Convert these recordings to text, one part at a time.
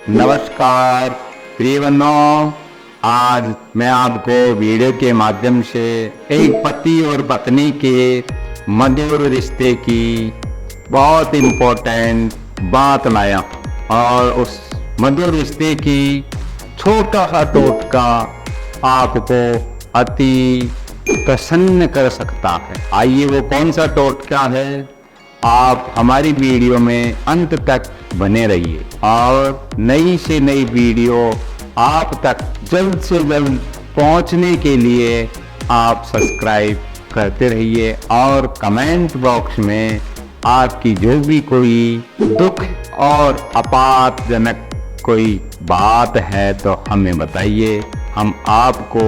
नमस्कार प्रिय बंधुओं, आज मैं आपको वीडियो के माध्यम से एक पति और पत्नी के मधुर रिश्ते की बहुत इम्पोर्टेंट बात लाया और उस मधुर रिश्ते की छोटा सा टोटका आपको अति प्रसन्न कर सकता है। आइए वो कौन सा टोटका है, आप हमारी वीडियो में अंत तक बने रहिए और नई से नई वीडियो आप तक जल्द से जल्द पहुंचने के लिए आप सब्सक्राइब करते रहिए और कमेंट बॉक्स में आपकी जो भी कोई दुख और आपातजनक कोई बात है तो हमें बताइए। हम आपको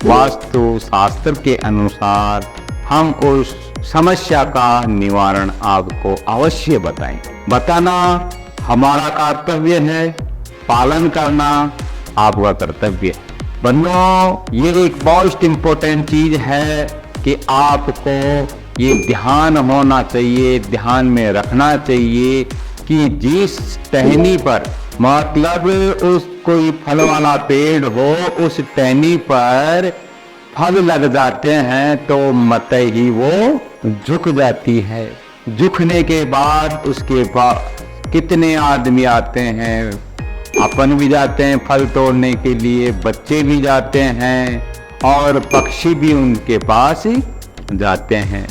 वास्तु शास्त्र के अनुसार हम उस समस्या का निवारण आपको अवश्य बताएं। बताना हमारा कर्तव्य है, पालन करना आपका कर्तव्य है। बंधुओं, ये एक बहुत इम्पोर्टेंट चीज है कि आपको ये ध्यान होना चाहिए, ध्यान में रखना चाहिए कि जिस टहनी पर मतलब उस कोई फल वाला पेड़ हो, उस टहनी पर फल लग जाते हैं तो मत ही वो झुक जाती है। झुकने के बाद उसके पास कितने आदमी आते हैं, अपन भी जाते हैं फल तोड़ने के लिए, बच्चे भी जाते हैं और पक्षी भी उनके पास जाते हैं।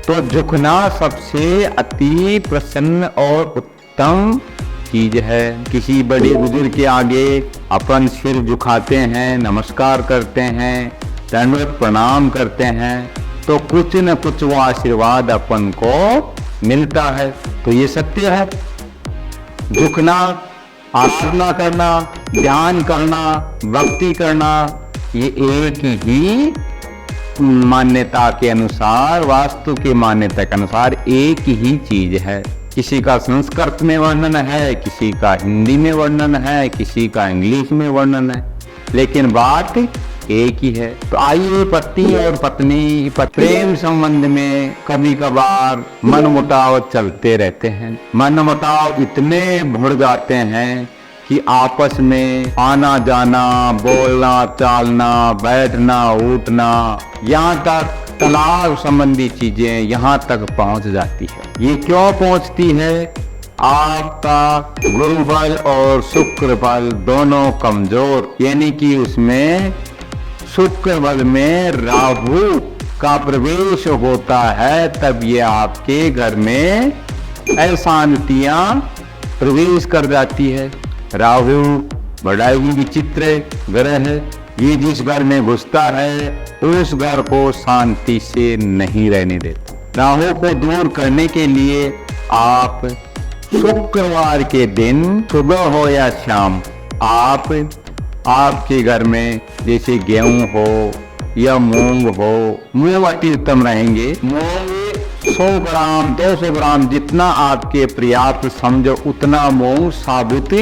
तो झुकना सबसे अति प्रसन्न और उत्तम चीज है। किसी बड़े बुजुर्ग के आगे अपन सिर झुकाते हैं, नमस्कार करते हैं, दंडवत प्रणाम करते हैं तो कुछ न कुछ वो आशीर्वाद अपन को मिलता है। तो ये सत्य है। झुकना, आसना करना, ध्यान करना, भक्ति करना, ये एक ही मान्यता के अनुसार, वास्तु की मान्यता के अनुसार एक ही चीज है। किसी का संस्कृत में वर्णन है, किसी का हिंदी में वर्णन है, किसी का इंग्लिश में वर्णन है, लेकिन बात एक ही है। तो आइए, पति और पत्नी प्रेम संबंध में कभी कभार मनमुटाव चलते रहते हैं। मनमुटाव इतने बढ़ जाते हैं कि आपस में आना जाना, बोलना चालना, बैठना उठना, यहाँ तक तलाक संबंधी चीजें यहाँ तक पहुँच जाती है। ये क्यों पहुँचती है? आपका गुरु बल और शुक्र बल दोनों कमजोर, यानी कि उसमें शुक्र बल में राहु का प्रवेश होता है, तब ये आपके घर में अशांतियां प्रवेश कर जाती है। राहु बड़ा ही विचित्र ग्रह है। ये जिस घर में घुसता है उस घर को शांति से नहीं रहने देता। राहु को दूर करने के लिए आप शुक्रवार के दिन सुबह हो या शाम आप आपके घर में जैसे गेहूं हो या मूंग हो, मूंग अति उत्तम रहेंगे। मूंग 100 ग्राम 200 ग्राम जितना आपके पर्याप्त समझो उतना मूंग साबुत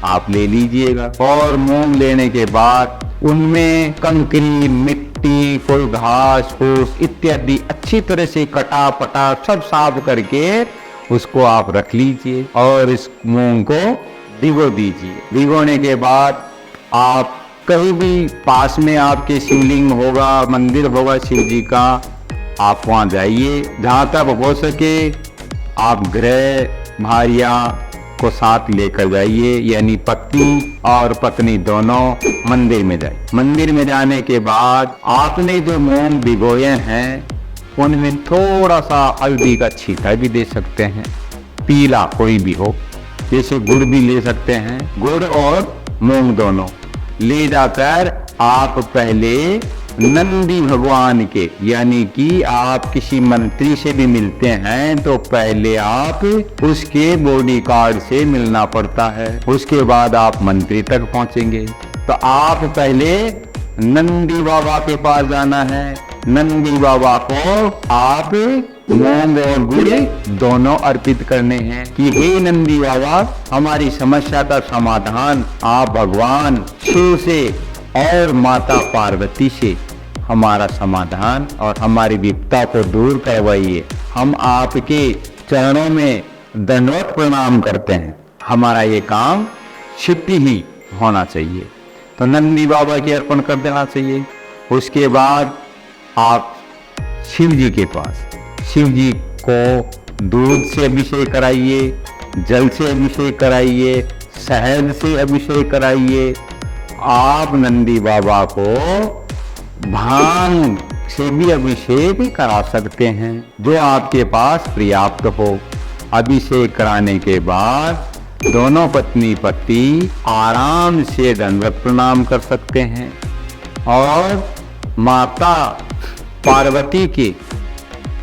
आप ले लीजिएगा और मूंग लेने के बाद उनमें कंकरी, मिट्टी, कोई घास फूस इत्यादि अच्छी तरह से कटा पटा सब साफ करके उसको आप रख लीजिए और इस मूंग को भिगो दीजिए। भिगोने के बाद आप कहीं भी पास में आपके शिवलिंग होगा, मंदिर होगा शिव जी का, आप वहाँ जाइए। जहाँ तक हो सके आप गृह भारिया को साथ लेकर जाइए, यानी पति और पत्नी दोनों मंदिर में जाए। मंदिर में जाने के बाद आपने जो मूंग भिगोए हैं उनमें थोड़ा सा हल्दी का छींटा भी दे सकते हैं, पीला कोई भी हो, जैसे गुड़ भी ले सकते हैं। गुड़ और मूंग दोनों ले जाकर आप पहले नंदी भगवान के, यानी कि आप किसी मंत्री से भी मिलते हैं तो पहले आप उसके बॉडी गार्ड से मिलना पड़ता है, उसके बाद आप मंत्री तक पहुंचेंगे। तो आप पहले नंदी बाबा के पास जाना है। नंदी बाबा को आप मूंग और गुड़ दोनों अर्पित करने हैं कि हे नंदी बाबा, हमारी समस्या का समाधान आप भगवान शिव से और माता पार्वती से हमारा समाधान और हमारी विपदा को दूर करवाइए। हम आपके चरणों में दंडवत प्रणाम करते हैं। हमारा ये काम शिफ्ट ही होना चाहिए। तो नंदी बाबा के अर्पण कर देना चाहिए। उसके बाद आप शिव जी के पास, शिव जी को दूध से अभिषेक कराइए, जल से अभिषेक कराइए, शहद से अभिषेक कराइए। आप नंदी बाबा को भांग से भी अभिषेक करा सकते हैं, जो आपके पास पर्याप्त हो। अभिषेक कराने के बाद दोनों पत्नी पति आराम से दंडवत प्रणाम कर सकते हैं और माता पार्वती के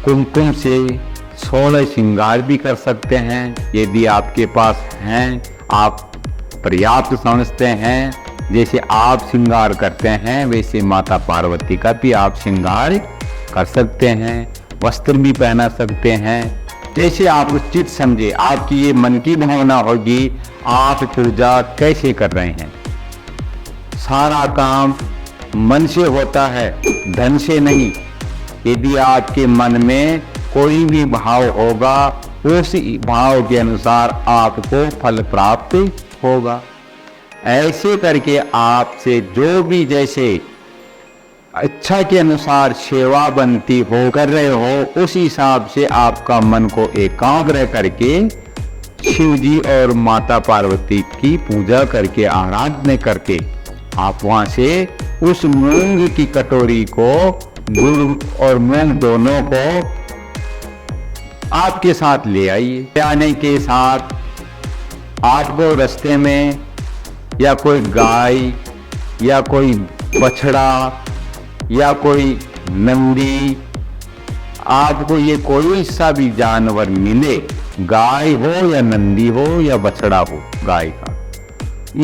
कुमकुम से 16 श्रृंगार भी कर सकते हैं। यदि आपके पास हैं, आप पर्याप्त समझते हैं, जैसे आप श्रृंगार करते हैं वैसे माता पार्वती का भी आप श्रृंगार कर सकते हैं। वस्त्र भी पहना सकते हैं, जैसे आप उचित समझे। आपकी ये मन की भावना होगी आप पूजा कैसे कर रहे हैं। सारा काम मन से होता है, धन से नहीं। यदि आपके मन में कोई भी भाव होगा, उसी भाव के अनुसार आपको फल प्राप्त होगा। ऐसे करके आपसे जो भी जैसे इच्छा के अनुसार सेवा बनती हो कर रहे हो, उस हिसाब से आपका मन को एकाग्र करके शिव जी और माता पार्वती की पूजा करके, आराधना करके आप वहां से उस मूंग की कटोरी को, गुड़ और मूंग दोनों को आपके साथ ले आइए। आने के साथ आपको रास्ते में या कोई गाय या कोई बछड़ा या कोई नंदी, आपको ये कोई सा भी जानवर मिले, गाय हो या नंदी हो या बछड़ा हो गाय का,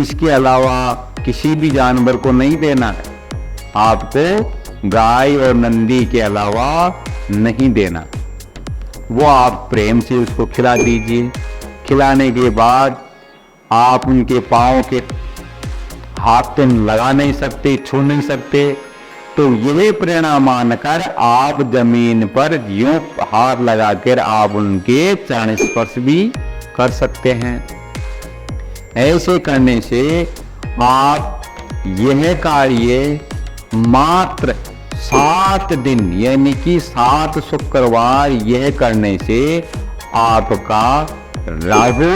इसके अलावा किसी भी जानवर को नहीं देना है। आपको गाय और नंदी के अलावा नहीं देना। वो आप प्रेम से उसको खिला दीजिए। खिलाने के बाद आप उनके पाँव के हाथ तो लगा नहीं सकते, छू नहीं सकते, तो ये प्रेरणा मानकर आप जमीन पर यूं हाथ लगाकर आप उनके चरण स्पर्श भी कर सकते हैं। ऐसे करने से आप यह कार्य मात्र 7 दिन यानी कि 7 शुक्रवार यह करने से आपका राहु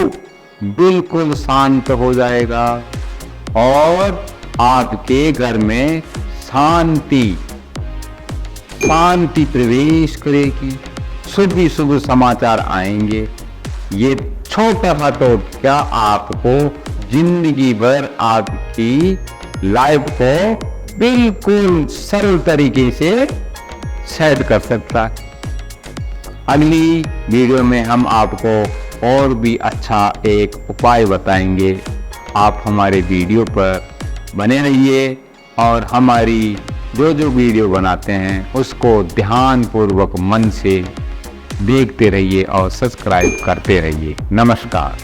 बिल्कुल शांत हो जाएगा और आपके घर में शांति प्रवेश करेगी। शुभ ही शुभ समाचार आएंगे। ये छोटा सा टोटका आपको जिंदगी भर आपकी लाइफ को बिल्कुल सरल तरीके से सेट कर सकता है। अगली वीडियो में हम आपको और भी अच्छा एक उपाय बताएंगे। आप हमारे वीडियो पर बने रहिए और हमारी जो वीडियो बनाते हैं उसको ध्यानपूर्वक मन से देखते रहिए और सब्सक्राइब करते रहिए। नमस्कार।